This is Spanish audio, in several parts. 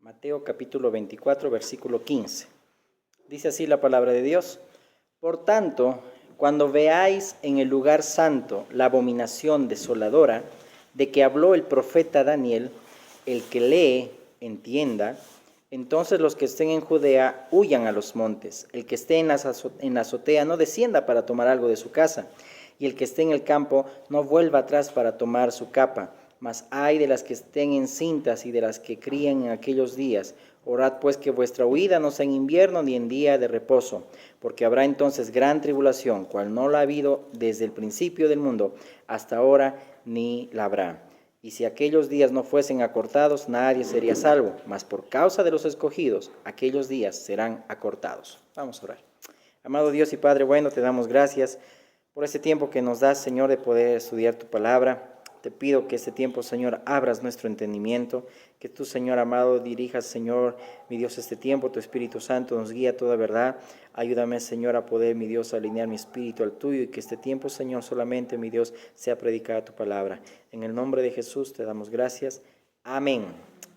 Mateo capítulo 24, versículo 15. Dice así la palabra de Dios. Por tanto, cuando veáis en el lugar santo la abominación desoladora de que habló el profeta Daniel, el que lee, entienda, entonces los que estén en Judea huyan a los montes, el que esté en la azotea no descienda para tomar algo de su casa, y el que esté en el campo no vuelva atrás para tomar su capa. Mas ay de las que estén encintas y de las que críen en aquellos días. Orad pues que vuestra huida no sea en invierno ni en día de reposo, porque habrá entonces gran tribulación, cual no la ha habido desde el principio del mundo hasta ahora, ni la habrá. Y si aquellos días no fuesen acortados, nadie sería salvo, mas por causa de los escogidos, aquellos días serán acortados. Vamos a orar. Amado Dios y Padre bueno, te damos gracias por este tiempo que nos das, Señor, de poder estudiar tu palabra. Te pido que este tiempo, Señor, abras nuestro entendimiento, que tú, Señor amado, dirijas, Señor, mi Dios, este tiempo, tu Espíritu Santo nos guía a toda verdad. Ayúdame, Señor, a poder, mi Dios, alinear mi espíritu al tuyo y que este tiempo, Señor, solamente, mi Dios, sea predicada tu palabra. En el nombre de Jesús te damos gracias. Amén.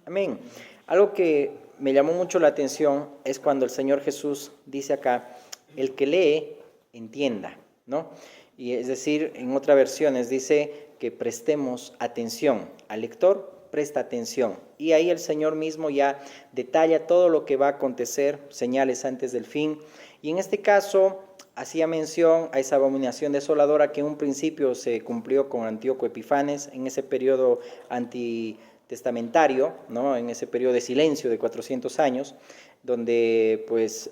Amén. Algo que me llamó mucho la atención es cuando el Señor Jesús dice acá, el que lee, entienda, ¿no? Y es decir, en otras versiones dice que prestemos atención. Al lector presta atención. Y ahí el Señor mismo ya detalla todo lo que va a acontecer, señales antes del fin. Y en este caso hacía mención a esa abominación desoladora que en un principio se cumplió con Antíoco Epifanes en ese periodo antitestamentario, ¿no? En ese periodo de silencio de 400 años, donde pues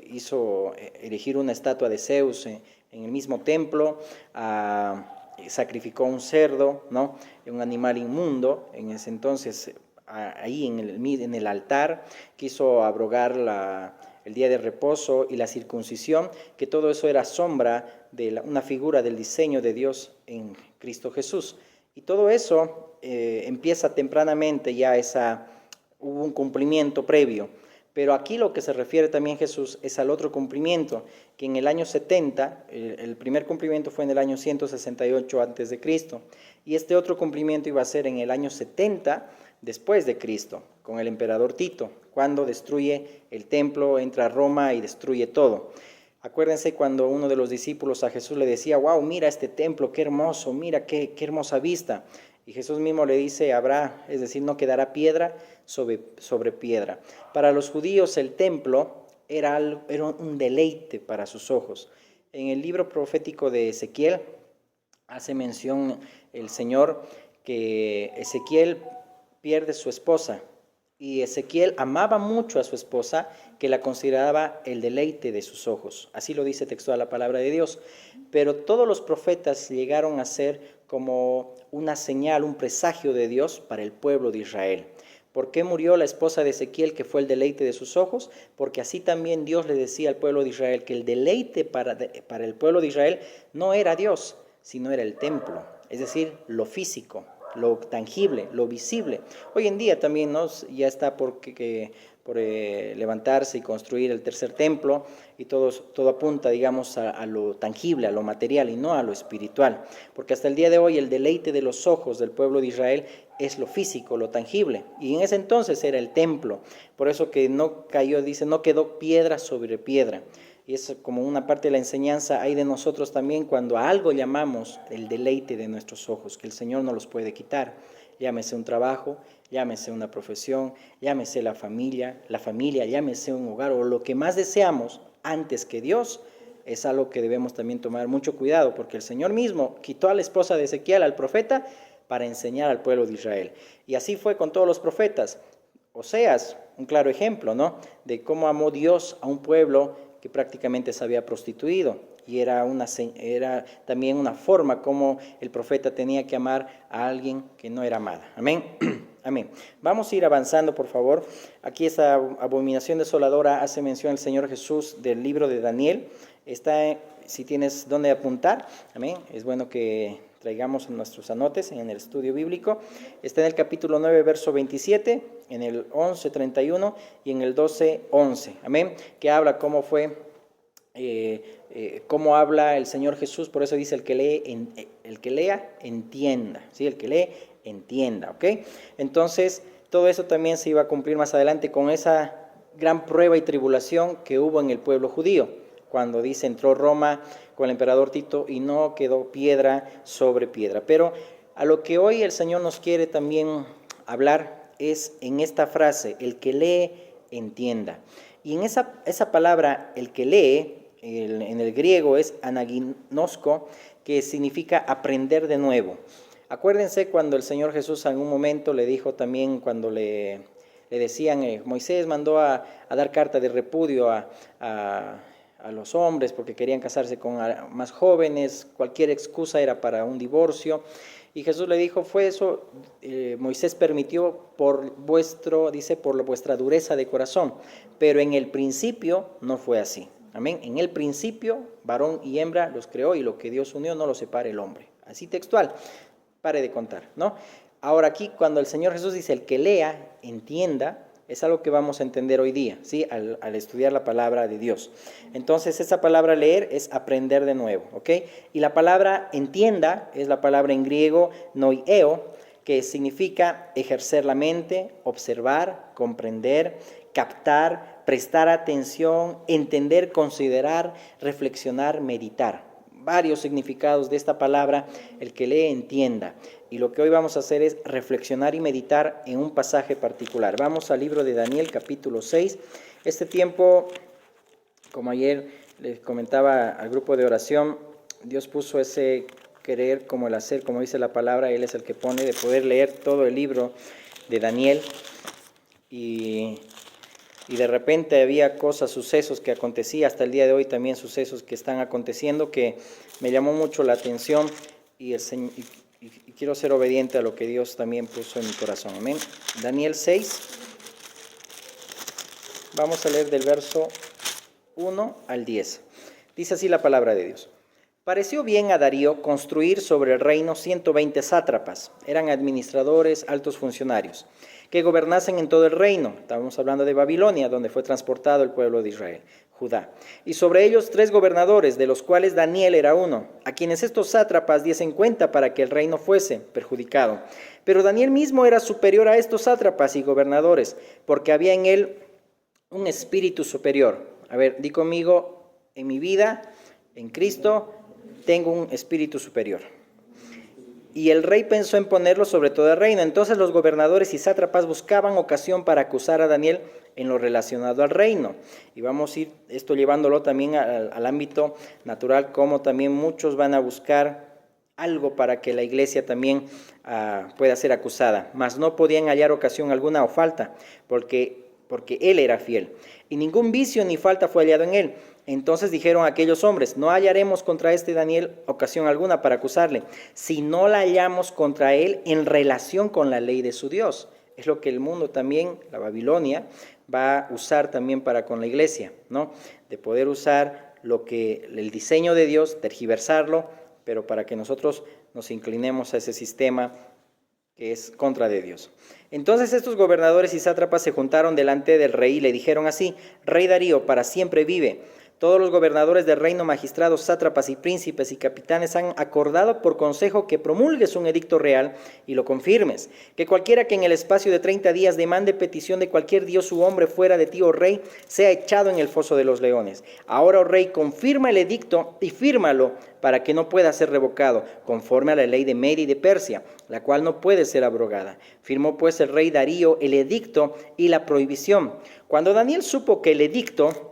hizo erigir una estatua de Zeus en el mismo templo, sacrificó un cerdo, ¿no? Un animal inmundo. En ese entonces, ahí en el altar, quiso abrogar el día de reposo y la circuncisión, que todo eso era sombra de una figura del diseño de Dios en Cristo Jesús. Y todo eso empieza tempranamente, hubo un cumplimiento previo. Pero aquí lo que se refiere también Jesús es al otro cumplimiento, que en el año 70, el primer cumplimiento fue en el año 168 a.C., y este otro cumplimiento iba a ser en el año 70 después de Cristo, con el emperador Tito, cuando destruye el templo, entra a Roma y destruye todo. Acuérdense cuando uno de los discípulos a Jesús le decía, wow, mira este templo, qué hermoso, mira qué hermosa vista. Y Jesús mismo le dice, es decir, no quedará piedra sobre piedra. Para los judíos el templo era un deleite para sus ojos. En el libro profético de Ezequiel hace mención el Señor que Ezequiel pierde su esposa. Y Ezequiel amaba mucho a su esposa, que la consideraba el deleite de sus ojos. Así lo dice textual la palabra de Dios. Pero todos los profetas llegaron a ser como una señal, un presagio de Dios para el pueblo de Israel. ¿Por qué murió la esposa de Ezequiel, que fue el deleite de sus ojos? Porque así también Dios le decía al pueblo de Israel que el deleite para el pueblo de Israel no era Dios, sino era el templo, es decir, lo físico, lo tangible, lo visible. Hoy en día también, ¿no? Ya está por levantarse y construir el tercer templo, y todo apunta, digamos, a lo tangible, a lo material y no a lo espiritual, porque hasta el día de hoy el deleite de los ojos del pueblo de Israel es lo físico, lo tangible, y en ese entonces era el templo. Por eso que no quedó piedra sobre piedra. Y es como una parte de la enseñanza hay de nosotros también cuando a algo llamamos el deleite de nuestros ojos, que el Señor no los puede quitar. Llámese un trabajo, llámese una profesión, llámese la familia, llámese un hogar, o lo que más deseamos antes que Dios, es algo que debemos también tomar mucho cuidado, porque el Señor mismo quitó a la esposa de Ezequiel, al profeta, para enseñar al pueblo de Israel. Y así fue con todos los profetas. Oseas, un claro ejemplo, ¿no?, de cómo amó Dios a un pueblo que prácticamente se había prostituido, y era también una forma como el profeta tenía que amar a alguien que no era amada. Amén. Amén. Vamos a ir avanzando, por favor. Aquí esta abominación desoladora hace mención el Señor Jesús del libro de Daniel. Si tienes dónde apuntar, amén, es bueno que traigamos nuestros anotes en el estudio bíblico. Está en el capítulo 9, verso 27, en el 11, 31 y en el 12, 11. Amén. Que habla cómo habla el Señor Jesús. Por eso dice el que lea, entienda. ¿Sí? El que lee, entienda. ¿Ok? Entonces, todo eso también se iba a cumplir más adelante con esa gran prueba y tribulación que hubo en el pueblo judío, cuando dice entró Roma con el emperador Tito y no quedó piedra sobre piedra. Pero a lo que hoy el Señor nos quiere también hablar es en esta frase, el que lee, entienda. Y en esa palabra, el que lee, en el griego es anaginosko, que significa aprender de nuevo. Acuérdense cuando el Señor Jesús en un momento le dijo también, cuando le decían, Moisés mandó a dar carta de repudio a los hombres porque querían casarse con más jóvenes, cualquier excusa era para un divorcio. Y Jesús le dijo, fue eso, Moisés permitió por vuestra dureza de corazón, pero en el principio no fue así. Amén. En el principio, varón y hembra los creó y lo que Dios unió no lo separe el hombre. Así textual, pare de contar, ¿no? Ahora aquí, cuando el Señor Jesús dice, el que lea, entienda, es algo que vamos a entender hoy día, ¿sí? Al estudiar la palabra de Dios. Entonces, esa palabra leer es aprender de nuevo, ¿ok? Y la palabra entienda es la palabra en griego noieo, que significa ejercer la mente, observar, comprender, captar, prestar atención, entender, considerar, reflexionar, meditar. Varios significados de esta palabra, el que lee entienda. Y lo que hoy vamos a hacer es reflexionar y meditar en un pasaje particular. Vamos al libro de Daniel, capítulo 6. Este tiempo, como ayer les comentaba al grupo de oración, Dios puso ese querer como el hacer, como dice la palabra, Él es el que pone, de poder leer todo el libro de Daniel. Y de repente había cosas, sucesos que acontecían, hasta el día de hoy también sucesos que están aconteciendo, que me llamó mucho la atención y quiero ser obediente a lo que Dios también puso en mi corazón. Amén. Daniel 6, vamos a leer del verso 1 al 10. Dice así la palabra de Dios. Pareció bien a Darío construir sobre el reino 120 sátrapas, eran administradores, altos funcionarios, que gobernasen en todo el reino. Estábamos hablando de Babilonia, donde fue transportado el pueblo de Israel, Judá. Y sobre ellos 3 gobernadores, de los cuales Daniel era uno, a quienes estos sátrapas diesen cuenta para que el reino fuese perjudicado. Pero Daniel mismo era superior a estos sátrapas y gobernadores, porque había en él un espíritu superior. A ver, di conmigo, en mi vida, en Cristo, tengo un espíritu superior. Y el rey pensó en ponerlo sobre todo el reino. Entonces los gobernadores y sátrapas buscaban ocasión para acusar a Daniel en lo relacionado al reino. Y vamos a ir esto llevándolo también al ámbito natural, como también muchos van a buscar algo para que la iglesia también pueda ser acusada. Mas no podían hallar ocasión alguna o falta, porque él era fiel. Y ningún vicio ni falta fue hallado en él. Entonces dijeron aquellos hombres, no hallaremos contra este Daniel ocasión alguna para acusarle, si no la hallamos contra él en relación con la ley de su Dios. Es lo que el mundo también, la Babilonia, va a usar también para con la iglesia, ¿no? De poder usar el diseño de Dios, tergiversarlo, pero para que nosotros nos inclinemos a ese sistema que es contra de Dios. Entonces estos gobernadores y sátrapas se juntaron delante del rey y le dijeron así, Rey Darío, para siempre vive. Todos los gobernadores del reino, magistrados, sátrapas y príncipes y capitanes han acordado por consejo que promulgues un edicto real y lo confirmes, que cualquiera que en el espacio de 30 días demande petición de cualquier dios u hombre fuera de ti, oh rey, sea echado en el foso de los leones. Ahora, oh rey, confirma el edicto y fírmalo para que no pueda ser revocado, conforme a la ley de Media y de Persia, la cual no puede ser abrogada. Firmó pues el rey Darío el edicto y la prohibición. Cuando Daniel supo que el edicto,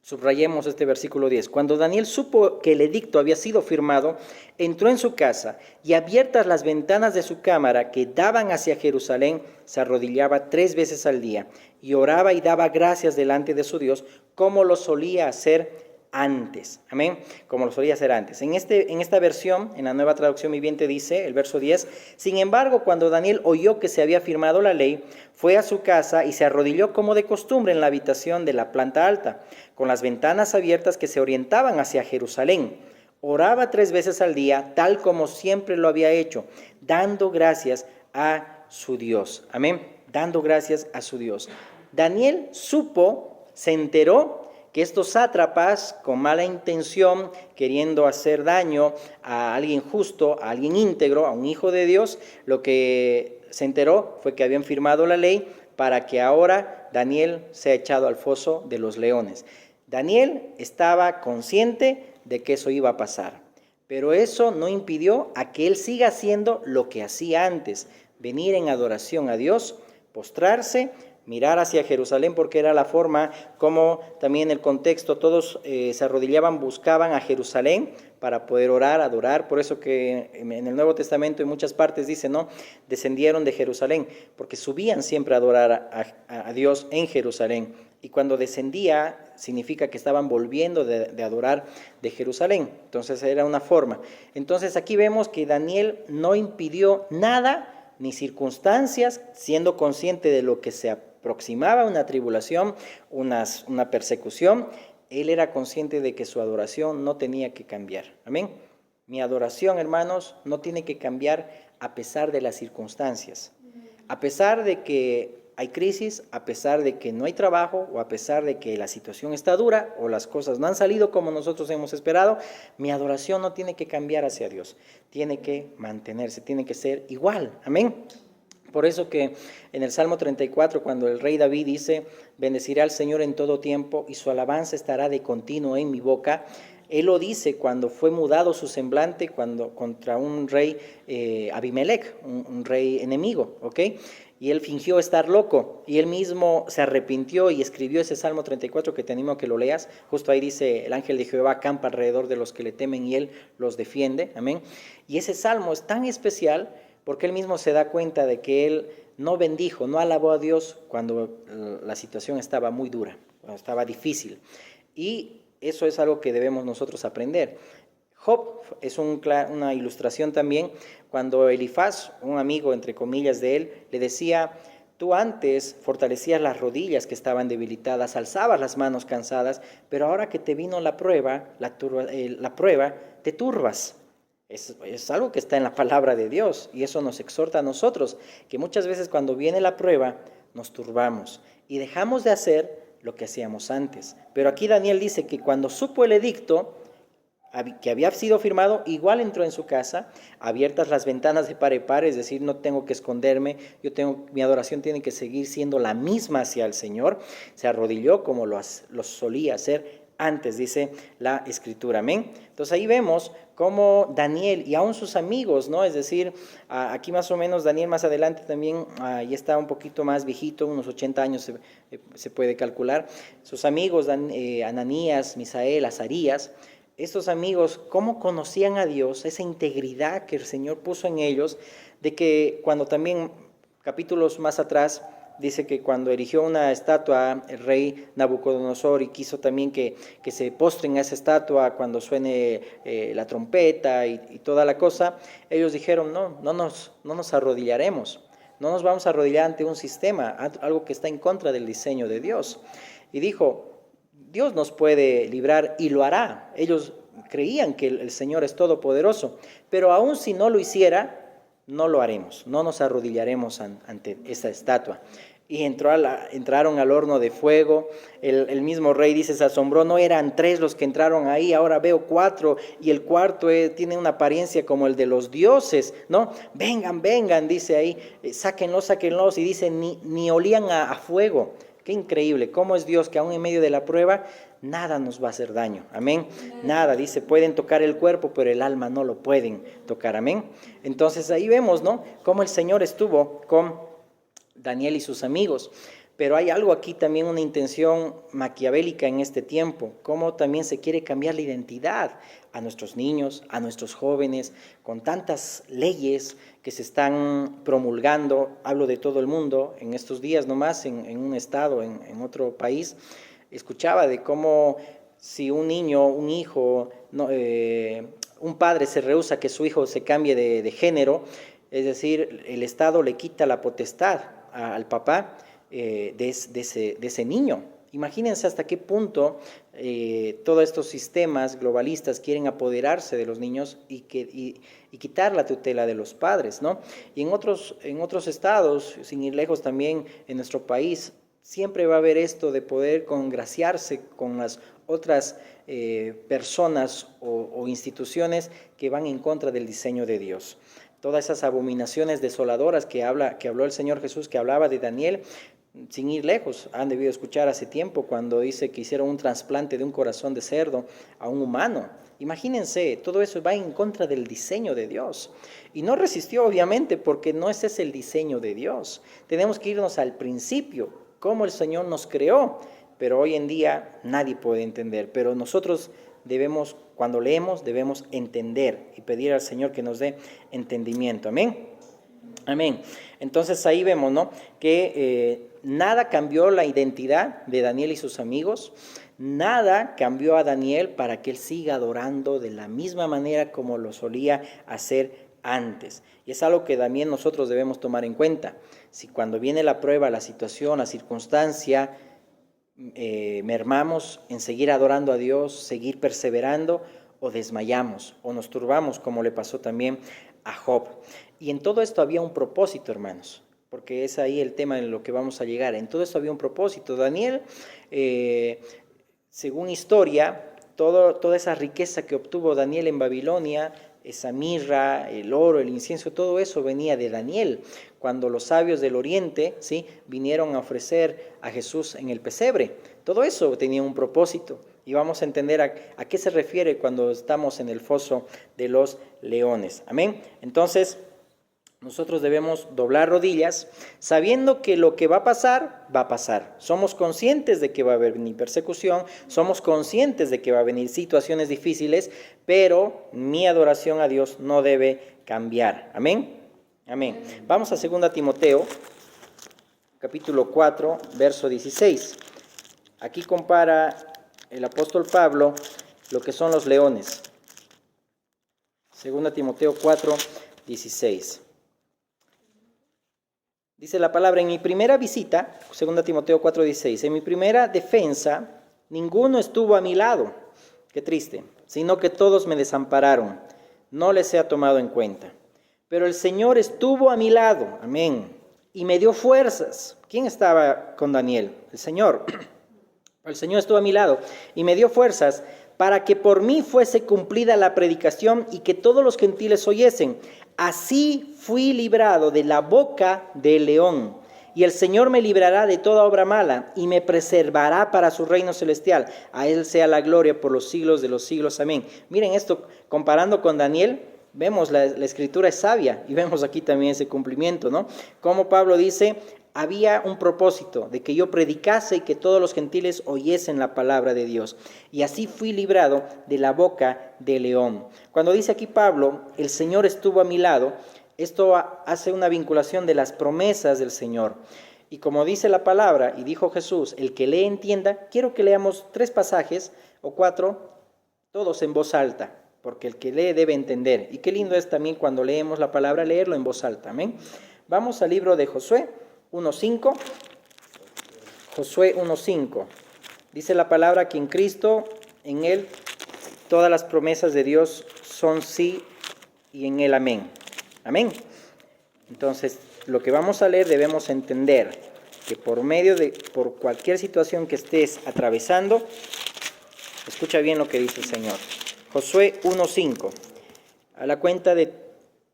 subrayemos este versículo 10. Cuando Daniel supo que el edicto había sido firmado, entró en su casa y abiertas las ventanas de su cámara que daban hacia Jerusalén, se arrodillaba 3 veces al día y oraba y daba gracias delante de su Dios, como lo solía hacer antes. Amén. Como lo solía hacer antes. En esta versión, en la Nueva Traducción Viviente dice, el verso 10, sin embargo, cuando Daniel oyó que se había firmado la ley, fue a su casa y se arrodilló como de costumbre en la habitación de la planta alta, con las ventanas abiertas que se orientaban hacia Jerusalén. Oraba 3 veces al día, tal como siempre lo había hecho, dando gracias a su Dios. Amén. Dando gracias a su Dios. Daniel se enteró que estos sátrapas, con mala intención, queriendo hacer daño a alguien justo, a alguien íntegro, a un hijo de Dios, lo que se enteró fue que habían firmado la ley para que ahora Daniel sea echado al foso de los leones. Daniel estaba consciente de que eso iba a pasar, pero eso no impidió a que él siga haciendo lo que hacía antes, venir en adoración a Dios, postrarse, mirar hacia Jerusalén, porque era la forma como también el contexto, todos se arrodillaban, buscaban a Jerusalén para poder orar, adorar. Por eso que en el Nuevo Testamento en muchas partes dice, ¿no?, descendieron de Jerusalén, porque subían siempre a adorar a Dios en Jerusalén. Y cuando descendía, significa que estaban volviendo de adorar de Jerusalén. Entonces era una forma. Entonces aquí vemos que Daniel no impidió nada, ni circunstancias, siendo consciente de lo que se aproximaba, una tribulación, una persecución. Él era consciente de que su adoración no tenía que cambiar. Amén. Mi adoración, hermanos, no tiene que cambiar a pesar de las circunstancias. A pesar de que hay crisis, a pesar de que no hay trabajo, o a pesar de que la situación está dura, o las cosas no han salido como nosotros hemos esperado, mi adoración no tiene que cambiar hacia Dios. Tiene que mantenerse, tiene que ser igual. Amén. Por eso que en el Salmo 34, cuando el rey David dice, bendeciré al Señor en todo tiempo, y su alabanza estará de continuo en mi boca, él lo dice cuando fue mudado su semblante contra un rey Abimelech, un rey enemigo, ¿ok? Y él fingió estar loco, y él mismo se arrepintió y escribió ese Salmo 34 que te animo a que lo leas. Justo ahí dice, el ángel de Jehová acampa alrededor de los que le temen y él los defiende, amén. Y ese Salmo es tan especial porque él mismo se da cuenta de que él no bendijo, no alabó a Dios cuando la situación estaba muy dura, cuando estaba difícil. Y eso es algo que debemos nosotros aprender. Job es una ilustración también, cuando Elifaz, un amigo entre comillas de él, le decía, tú antes fortalecías las rodillas que estaban debilitadas, alzabas las manos cansadas, pero ahora que te vino la prueba, te turbas. Es algo que está en la palabra de Dios, y eso nos exhorta a nosotros, que muchas veces cuando viene la prueba nos turbamos y dejamos de hacer lo que hacíamos antes. Pero aquí Daniel dice que cuando supo el edicto que había sido firmado, igual entró en su casa, abiertas las ventanas de par y par, es decir, no tengo que esconderme, mi adoración tiene que seguir siendo la misma hacia el Señor. Se arrodilló como lo solía hacer antes, dice la Escritura, amén. Entonces ahí vemos cómo Daniel y aún sus amigos, ¿no? Es decir, aquí más o menos Daniel más adelante también ya está un poquito más viejito, unos 80 años se puede calcular. Sus amigos, Ananías, Misael, Azarías, estos amigos, ¿cómo conocían a Dios? Esa integridad que el Señor puso en ellos, de que cuando también, capítulos más atrás, dice que cuando erigió una estatua el rey Nabucodonosor y quiso también que se postren a esa estatua cuando suene la trompeta y toda la cosa, ellos dijeron, no nos arrodillaremos, no nos vamos a arrodillar ante un sistema, algo que está en contra del diseño de Dios. Y dijo, Dios nos puede librar y lo hará. Ellos creían que el Señor es todopoderoso, pero aun si no lo hiciera, no lo haremos, no nos arrodillaremos ante esa estatua. Y entraron al horno de fuego. El mismo rey dice, se asombró, no eran 3 los que entraron ahí, ahora veo 4, y el cuarto tiene una apariencia como el de los dioses, ¿no? Vengan, dice ahí, sáquenlos, y dice, ni olían a fuego. Qué increíble, cómo es Dios que aún en medio de la prueba, nada nos va a hacer daño, amén. Nada, dice, pueden tocar el cuerpo, pero el alma no lo pueden tocar, amén. Entonces ahí vemos, ¿no?, cómo el Señor estuvo con Daniel y sus amigos. Pero hay algo aquí también, una intención maquiavélica en este tiempo, cómo también se quiere cambiar la identidad a nuestros niños, a nuestros jóvenes, con tantas leyes que se están promulgando. Hablo de todo el mundo, en estos días nomás, en un estado, en otro país, escuchaba de cómo si un niño, un hijo, un padre se rehúsa que su hijo se cambie de género, es decir, el Estado le quita la potestad al papá de ese niño. Imagínense hasta qué punto todos estos sistemas globalistas quieren apoderarse de los niños y quitar la tutela de los padres, ¿no? Y en otros estados, sin ir lejos también en nuestro país, siempre va a haber esto de poder congraciarse con las otras personas o instituciones que van en contra del diseño de Dios. todas esas abominaciones desoladoras que habló el Señor Jesús, que hablaba de Daniel, sin ir lejos, han debido escuchar hace tiempo cuando dice que hicieron un trasplante de un corazón de cerdo a un humano. Imagínense, todo eso va en contra del diseño de Dios. Y no resistió, obviamente, porque no ese es el diseño de Dios. Tenemos que irnos al principio, cómo el Señor nos creó, pero hoy en día nadie puede entender. Pero nosotros debemos, cuando leemos, debemos entender y pedir al Señor que nos dé entendimiento. Amén. Amén. Entonces ahí vemos, ¿no?, que nada cambió la identidad de Daniel y sus amigos. Nada cambió a Daniel para que él siga adorando de la misma manera como lo solía hacer antes. Y es algo que también nosotros debemos tomar en cuenta. Si cuando viene la prueba, la situación, la circunstancia, mermamos en seguir adorando a Dios, seguir perseverando, o desmayamos o nos turbamos, como le pasó también a Job. Y en todo esto había un propósito, hermanos, porque es ahí el tema en lo que vamos a llegar. En todo esto había un propósito. Daniel, según historia, toda esa riqueza que obtuvo Daniel en Babilonia, esa mirra, el oro, el incienso, todo eso venía de Daniel. Cuando los sabios del oriente, ¿sí?, vinieron a ofrecer a Jesús en el pesebre, todo eso tenía un propósito. Y vamos a entender a qué se refiere cuando estamos en el foso de los leones. Amén. Entonces, nosotros debemos doblar rodillas, sabiendo que lo que va a pasar, va a pasar. Somos conscientes de que va a venir persecución, somos conscientes de que va a venir situaciones difíciles, pero mi adoración a Dios no debe cambiar. Amén. Amén. Vamos a 2 Timoteo, capítulo 4, verso 16. Aquí compara el apóstol Pablo lo que son los leones. 2 Timoteo 4, 16. Dice la palabra: en mi primera visita, 2 Timoteo 4, 16, en mi primera defensa, ninguno estuvo a mi lado, qué triste, sino que todos me desampararon, no les he tomado en cuenta. Pero el Señor estuvo a mi lado, amén, y me dio fuerzas. ¿Quién estaba con Daniel? El Señor. El Señor estuvo a mi lado y me dio fuerzas para que por mí fuese cumplida la predicación y que todos los gentiles oyesen. Así fui librado de la boca del león. Y el Señor me librará de toda obra mala y me preservará para su reino celestial. A Él sea la gloria por los siglos de los siglos. Amén. Miren esto, comparando con Daniel, vemos la escritura es sabia y vemos aquí también ese cumplimiento, ¿no? Como Pablo dice, había un propósito de que yo predicase y que todos los gentiles oyesen la palabra de Dios. Y así fui librado de la boca del león. Cuando dice aquí Pablo, el Señor estuvo a mi lado, esto hace una vinculación de las promesas del Señor. Y como dice la palabra, y dijo Jesús, el que lee entienda, quiero que leamos 3 pasajes o 4, todos en voz alta, porque el que lee debe entender. Y qué lindo es también cuando leemos la palabra, leerlo en voz alta. Amén. Vamos al libro de Josué 1:5. Josué 1:5. Dice la palabra que en Cristo, en Él, todas las promesas de Dios son sí y en Él amén. Amén. Entonces, lo que vamos a leer debemos entender que por cualquier situación que estés atravesando, escucha bien lo que dice el Señor. Josué 1:5. A la cuenta de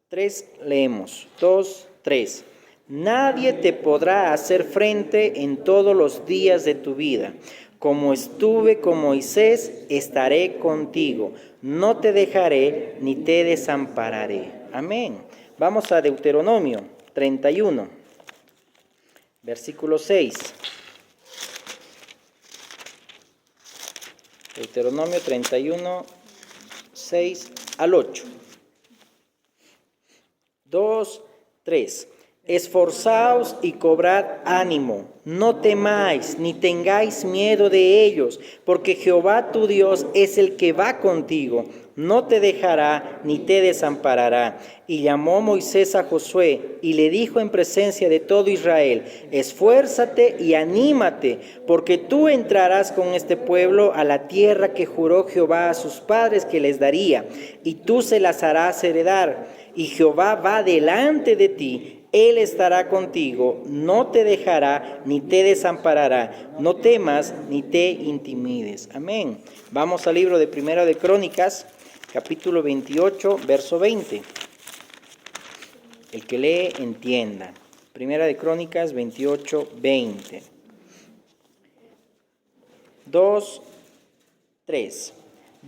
3 leemos. 2, 3. Nadie te podrá hacer frente en todos los días de tu vida. Como estuve con Moisés, estaré contigo. No te dejaré ni te desampararé. Amén. Vamos a Deuteronomio 31, versículo 6. Deuteronomio 31, 6 al 8. 2, 3. Esforzaos y cobrad ánimo, no temáis ni tengáis miedo de ellos, porque Jehová tu Dios es el que va contigo, no te dejará ni te desamparará. Y llamó Moisés a Josué y le dijo en presencia de todo Israel: esfuérzate y anímate, porque tú entrarás con este pueblo a la tierra que juró Jehová a sus padres que les daría, y tú se las harás heredar. Y Jehová va delante de ti. Él estará contigo, no te dejará ni te desamparará. No temas ni te intimides. Amén. Vamos al libro de Primera de Crónicas, capítulo 28, verso 20. El que lee, entienda. Primera de Crónicas 28, 20. 2, 3.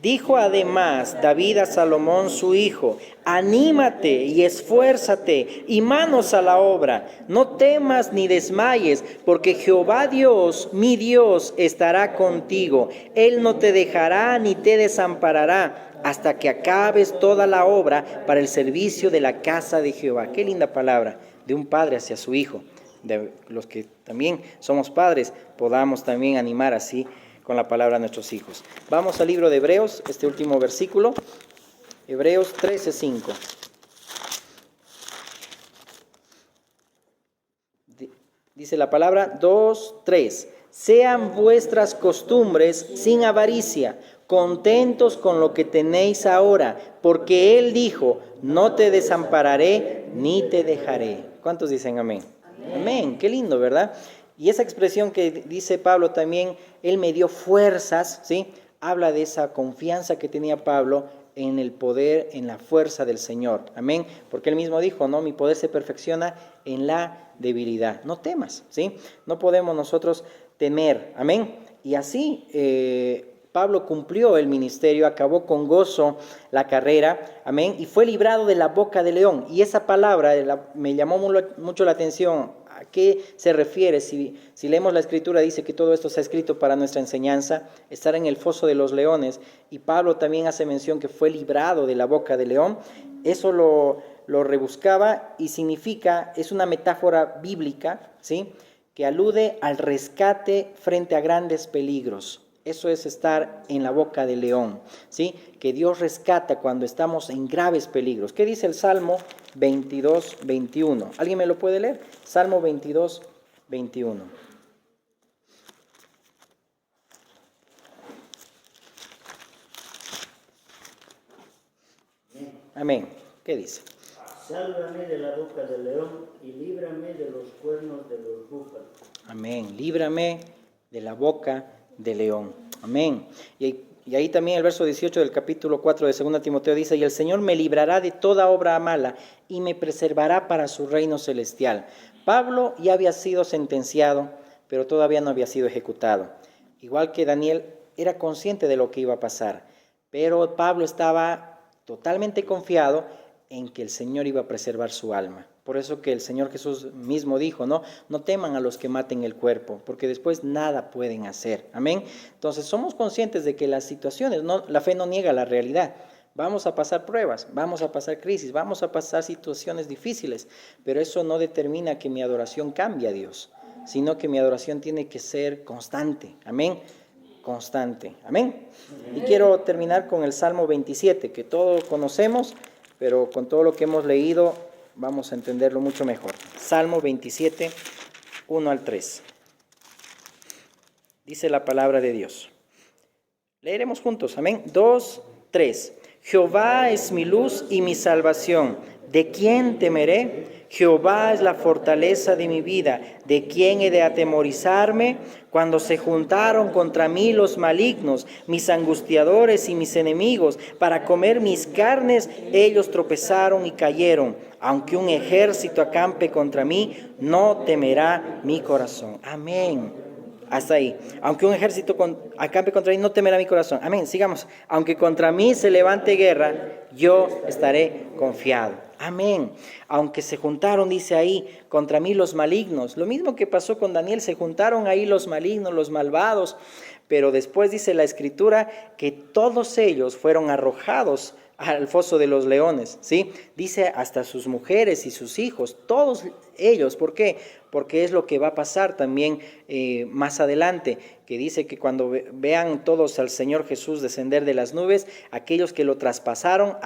Dijo además David a Salomón su hijo: anímate y esfuérzate y manos a la obra. No temas ni desmayes, porque Jehová Dios, mi Dios, estará contigo. Él no te dejará ni te desamparará hasta que acabes toda la obra para el servicio de la casa de Jehová. Qué linda palabra de un padre hacia su hijo. De los que también somos padres, podamos también animar así con la palabra a nuestros hijos. Vamos al libro de Hebreos, este último versículo, Hebreos 13:5. Dice la palabra 2:3. Sean vuestras costumbres sin avaricia, contentos con lo que tenéis ahora, porque Él dijo: no te desampararé ni te dejaré. ¿Cuántos dicen amén? Amén. Qué lindo, ¿verdad? Y esa expresión que dice Pablo también, Él me dio fuerzas, ¿sí? Habla de esa confianza que tenía Pablo en el poder, en la fuerza del Señor. Amén. Porque Él mismo dijo, ¿no? Mi poder se perfecciona en la debilidad. No temas, ¿sí? No podemos nosotros temer. Amén. Y así Pablo cumplió el ministerio, acabó con gozo la carrera, amén, y fue librado de la boca del león. Y esa palabra me llamó mucho la atención. ¿A qué se refiere? Si leemos la Escritura, dice que todo esto se ha escrito para nuestra enseñanza, estar en el foso de los leones, y Pablo también hace mención que fue librado de la boca del león. Eso lo rebuscaba y significa, es una metáfora bíblica, ¿sí?, que alude al rescate frente a grandes peligros. Eso es estar en la boca del león, ¿sí? Que Dios rescata cuando estamos en graves peligros. ¿Qué dice el Salmo 22, 21? ¿Alguien me lo puede leer? Salmo 22, 21. Amén. ¿Qué dice? Sálvame de la boca del león y líbrame de los cuernos de los búfalos. Amén. Líbrame de la boca del león. Amén. Y ahí también el verso 18 del capítulo 4 de 2 Timoteo dice: y el Señor me librará de toda obra mala y me preservará para su reino celestial. Pablo ya había sido sentenciado, pero todavía no había sido ejecutado. Igual que Daniel, era consciente de lo que iba a pasar, pero Pablo estaba totalmente confiado en que el Señor iba a preservar su alma. Por eso que el Señor Jesús mismo dijo, no teman a los que maten el cuerpo, porque después nada pueden hacer. Amén. Entonces somos conscientes de que las situaciones, la fe no niega la realidad. Vamos a pasar pruebas, vamos a pasar crisis, vamos a pasar situaciones difíciles, pero eso no determina que mi adoración cambie a Dios, sino que mi adoración tiene que ser constante. Amén. Constante. Amén. Y quiero terminar con el Salmo 27, que todos conocemos, pero con todo lo que hemos leído vamos a entenderlo mucho mejor. Salmo 27, 1 al 3. Dice la palabra de Dios. Leeremos juntos, amén. 2, 3. Jehová es mi luz y mi salvación. ¿De quién temeré? Jehová es la fortaleza de mi vida. ¿De quién he de atemorizarme? Cuando se juntaron contra mí los malignos, mis angustiadores y mis enemigos, para comer mis carnes, ellos tropezaron y cayeron. Aunque un ejército acampe contra mí, no temerá mi corazón. Amén. Hasta ahí. Aunque un ejército acampe contra mí, no temerá mi corazón. Amén. Sigamos. Aunque contra mí se levante guerra, yo estaré confiado. Amén. Aunque se juntaron, dice ahí, contra mí los malignos. Lo mismo que pasó con Daniel, se juntaron ahí los malignos, los malvados. Pero después dice la Escritura que todos ellos fueron arrojados al foso de los leones, ¿sí? Dice hasta sus mujeres y sus hijos, todos ellos. ¿Por qué? Porque es lo que va a pasar también más adelante, que dice que cuando vean todos al Señor Jesús descender de las nubes, aquellos que lo traspasaron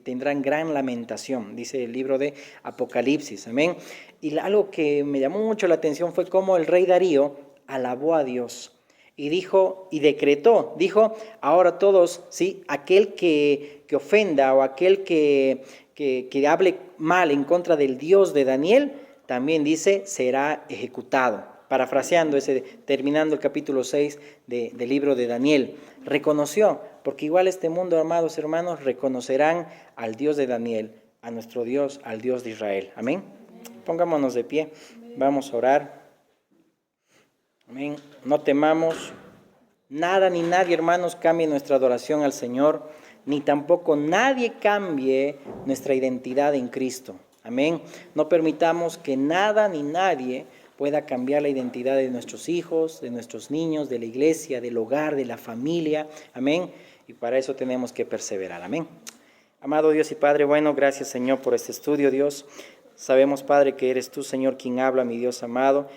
tendrán gran lamentación, dice el libro de Apocalipsis, amén. Y algo que me llamó mucho la atención fue cómo el rey Darío alabó a Dios. Y dijo, y decretó, dijo, ahora todos, ¿sí? Aquel que ofenda o aquel que hable mal en contra del Dios de Daniel, también dice, será ejecutado. Parafraseando terminando el capítulo 6 del libro de Daniel. Reconoció, porque igual este mundo, amados hermanos, reconocerán al Dios de Daniel, a nuestro Dios, al Dios de Israel. Amén. Pongámonos de pie, vamos a orar. Amén. No temamos nada ni nadie, hermanos, cambie nuestra adoración al Señor, ni tampoco nadie cambie nuestra identidad en Cristo. Amén. No permitamos que nada ni nadie pueda cambiar la identidad de nuestros hijos, de nuestros niños, de la iglesia, del hogar, de la familia. Amén. Y para eso tenemos que perseverar. Amén. Amado Dios y Padre, bueno, gracias Señor por este estudio, Dios. Sabemos, Padre, que eres tú, Señor, quien habla, mi Dios amado,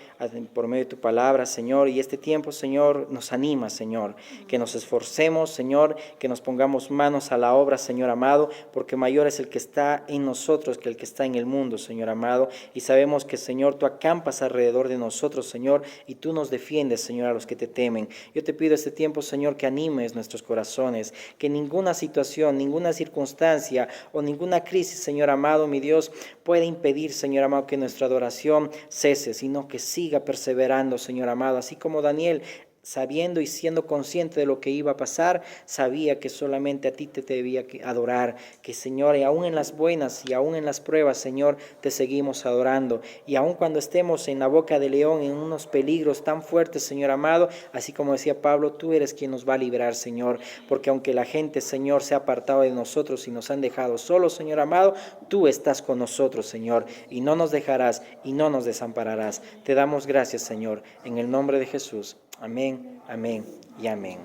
por medio de tu palabra, Señor. Y este tiempo, Señor, nos anima, Señor, que nos esforcemos, Señor, que nos pongamos manos a la obra, Señor amado, porque mayor es el que está en nosotros que el que está en el mundo, Señor amado. Y sabemos que, Señor, tú acampas alrededor de nosotros, Señor, y tú nos defiendes, Señor, a los que te temen. Yo te pido este tiempo, Señor, que animes nuestros corazones, que ninguna situación, ninguna circunstancia o ninguna crisis, Señor amado, mi Dios, pueda impedir, Señor amado, que nuestra adoración cese, sino que siga perseverando, Señor amado, así como Daniel, sabiendo y siendo consciente de lo que iba a pasar, sabía que solamente a ti te debía adorar, que Señor, y aún en las buenas y aún en las pruebas, Señor, te seguimos adorando, y aún cuando estemos en la boca del león, en unos peligros tan fuertes, Señor amado, así como decía Pablo, tú eres quien nos va a librar, Señor, porque aunque la gente, Señor, se ha apartado de nosotros y nos han dejado solos, Señor amado, tú estás con nosotros, Señor, y no nos dejarás y no nos desampararás. Te damos gracias, Señor, en el nombre de Jesús. Amén, amén y amén.